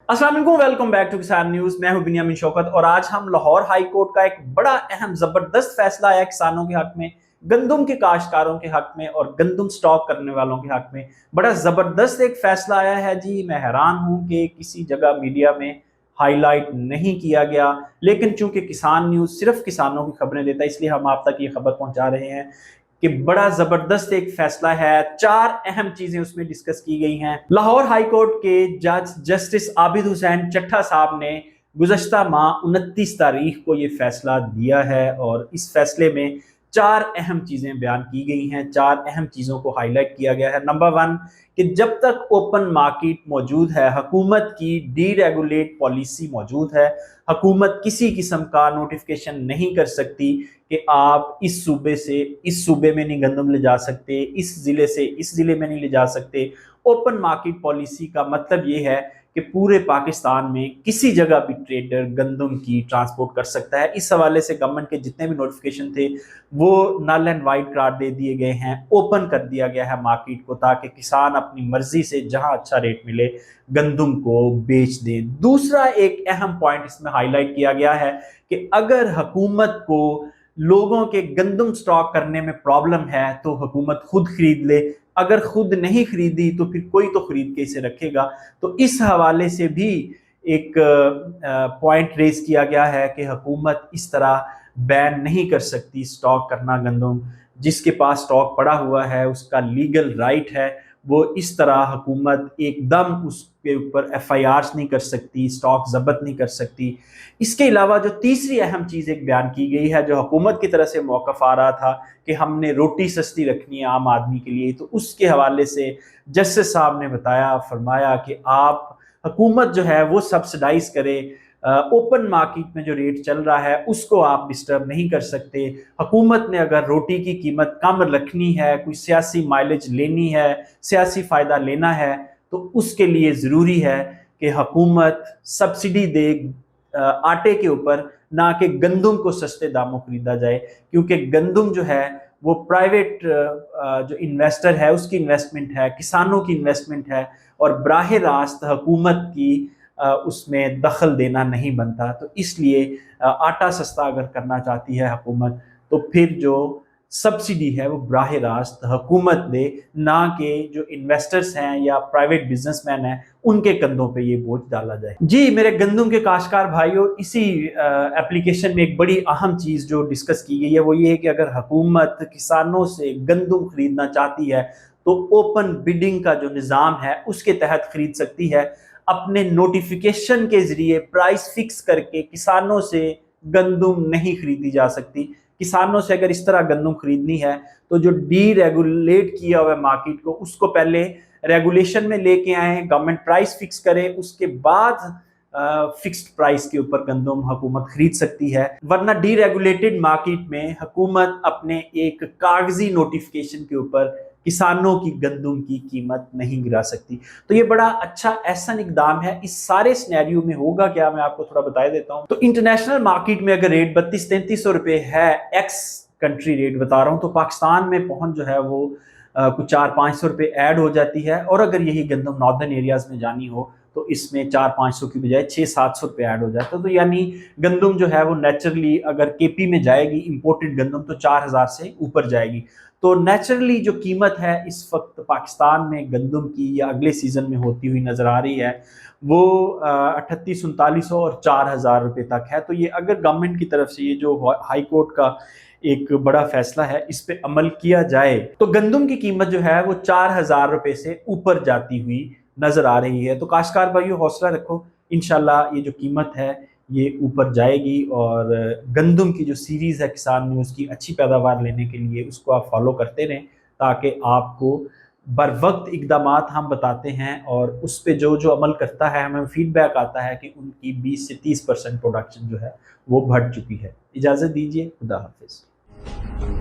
अस्सलाम वालेकुम, welcome back to किसान न्यूज। मैं हूं बिनियामिन शौकत और आज हम लाहौर हाई कोर्ट का एक बड़ा अहम जबरदस्त फैसला आया किसानों के हक में, गंदुम के काश्तकारों के हक में और गंदुम स्टॉक करने वालों के हक में। बड़ा जबरदस्त एक फैसला आया है जी। मैं हैरान हूं कि किसी जगह मीडिया में हाईलाइट नहीं किया गया, लेकिन चूंकि किसान न्यूज सिर्फ किसानों की खबरें देता है, इसलिए हम आप तक ये खबर पहुंचा रहे हैं कि बड़ा जबरदस्त एक फैसला है। 4 अहम चीजें उसमें डिस्कस की गई हैं। लाहौर हाई कोर्ट के जज जस्टिस आबिद हुसैन चट्टा साहब ने गुज़श्ता माह 29 तारीख को ये फैसला दिया है और इस फैसले में 4 अहम चीजें बयान की गई हैं। 4 अहम चीजों को हाईलाइट किया गया है। नंबर 1 कि जब तक ओपन मार्केट मौजूद है, हुकूमत की डीरेगुलेट पॉलिसी मौजूद है, हुकूमत किसी किस्म का नोटिफिकेशन नहीं कर सकती कि आप इस सूबे से इस सूबे में नहीं गंदम ले जा सकते, इस जिले से इस जिले में नहीं ले जा सकते। ओपन मार्केट पॉलिसी का मतलब ये है कि पूरे पाकिस्तान में किसी जगह भी ट्रेडर गंदम की ट्रांसपोर्ट कर सकता है। इस हवाले से गवर्नमेंट के जितने भी नोटिफिकेशन थे वो नल एंड वाइड करार दे दिए गए हैं, ओपन कर दिया गया है मार्केट को, ताकि किसान अपनी मर्जी से जहां अच्छा रेट मिले गंदम को बेच दें। दूसरा एक अहम पॉइंट इसमें हाईलाइट किया गया है कि अगर हुकूमत को लोगों के गंदम स्टॉक करने में प्रॉब्लम है तो हुकूमत खुद खरीद ले, अगर खुद नहीं खरीदी तो फिर कोई तो खरीद के इसे रखेगा। तो इस हवाले से भी एक पॉइंट रेज किया गया है कि हुकूमत इस तरह बैन नहीं कर सकती स्टॉक करना गंदम। जिसके पास स्टॉक पड़ा हुआ है उसका लीगल राइट है, वो इस तरह हुकूमत एकदम उसके ऊपर एफआईआर नहीं कर सकती, स्टॉक जब्त नहीं कर सकती। इसके अलावा जो तीसरी अहम चीज़ एक बयान की गई है, जो हुकूमत की तरफ से मौक़िफ़ आ रहा था कि हमने रोटी सस्ती रखनी है आम आदमी के लिए, तो उसके हवाले से जस्टिस साहब ने बताया, फरमाया कि आप हुकूमत जो है वो सब्सिडाइज करे, ओपन मार्केट में जो रेट चल रहा है उसको आप डिस्टर्ब नहीं कर सकते। हुकूमत ने अगर रोटी की कीमत कम रखनी है, कोई सियासी माइलेज लेनी है, सियासी फ़ायदा लेना है, तो उसके लिए ज़रूरी है कि हुकूमत सब्सिडी दे आटे के ऊपर, ना कि गंदुम को सस्ते दामों खरीदा जाए। क्योंकि गंदुम जो है वो प्राइवेट जो इन्वेस्टर है उसकी इन्वेस्टमेंट है, किसानों की इन्वेस्टमेंट है और बराह रास्त हुकूमत की उसमें दखल देना नहीं बनता। तो इसलिए आटा सस्ता अगर करना चाहती है हुकूमत तो फिर जो सब्सिडी है वो बराह रास्त हुकूमत दे, ना कि जो इन्वेस्टर्स हैं या प्राइवेट बिजनेसमैन हैं उनके कंधों पे ये बोझ डाला जाए। जी मेरे गंदुम के काश्तकार भाइयों, इसी एप्लीकेशन में एक बड़ी अहम चीज़ जो डिस्कस की गई है वो ये है कि अगर हुकूमत किसानों से गंदुम खरीदना चाहती है तो ओपन बिडिंग का जो निज़ाम है उसके तहत खरीद सकती है। अपने नोटिफिकेशन के जरिए प्राइस फिक्स करके किसानों से गंदुम नहीं खरीदी जा सकती। किसानों से अगर इस तरह गंदुम खरीदनी है तो जो डीरेगुलेट किया हुआ है मार्केट को, उसको पहले रेगुलेशन में लेके आए, गवर्नमेंट प्राइस फिक्स करे, उसके बाद फिक्स्ड प्राइस के ऊपर गंदुम हुकूमत खरीद सकती है। वरना डीरेगुलेटेड मार्केट में हुकूमत अपने एक कागजी नोटिफिकेशन के ऊपर किसानों की गंदुम की कीमत नहीं गिरा सकती। तो ये बड़ा अच्छा एहसन इकदाम है। इस सारे सिनेरियो में होगा क्या, मैं आपको थोड़ा बता देता हूँ। तो इंटरनेशनल मार्केट में अगर रेट 3200-3300 रुपए है, एक्स कंट्री रेट बता रहा हूँ, तो पाकिस्तान में पहुंच जो है वो कुछ 400-500 रुपए ऐड हो जाती है। और अगर यही गंदम नॉर्दर्न एरियाज में जानी हो तो इसमें 400-500 की बजाय 600-700 रुपए ऐड हो जाता है। तो यानी गंदम जो है वो नेचुरली अगर केपी में जाएगी इंपोर्टेड गंदम तो 4000 से ऊपर जाएगी। तो नेचुरली जो कीमत है इस वक्त पाकिस्तान में गंदम की या अगले सीजन में होती हुई नजर आ रही है वो 3800-3900 और 4000 रुपए तक है। तो ये अगर गवर्नमेंट की तरफ से ये जो हाई कोर्ट का एक बड़ा फैसला है इस पे अमल किया जाए तो गंदम की कीमत जो है वो 4000 रुपए से ऊपर जाती हुई नजर आ रही है। तो काश्तकार भाइयों हौसला रखो, इंशाल्लाह ये जो कीमत है ये ऊपर जाएगी। और गंदम की जो सीरीज़ है किसान न्यूज़ की, अच्छी पैदावार लेने के लिए उसको आप फॉलो करते रहें ताकि आपको बर वक्त इकदामात हम बताते हैं और उस पर जो जो अमल करता है हमें फीडबैक आता है कि उनकी 20 से 30% प्रोडक्शन जो है वो बढ़ चुकी है। इजाज़त दीजिए, खुदा हाफिज़।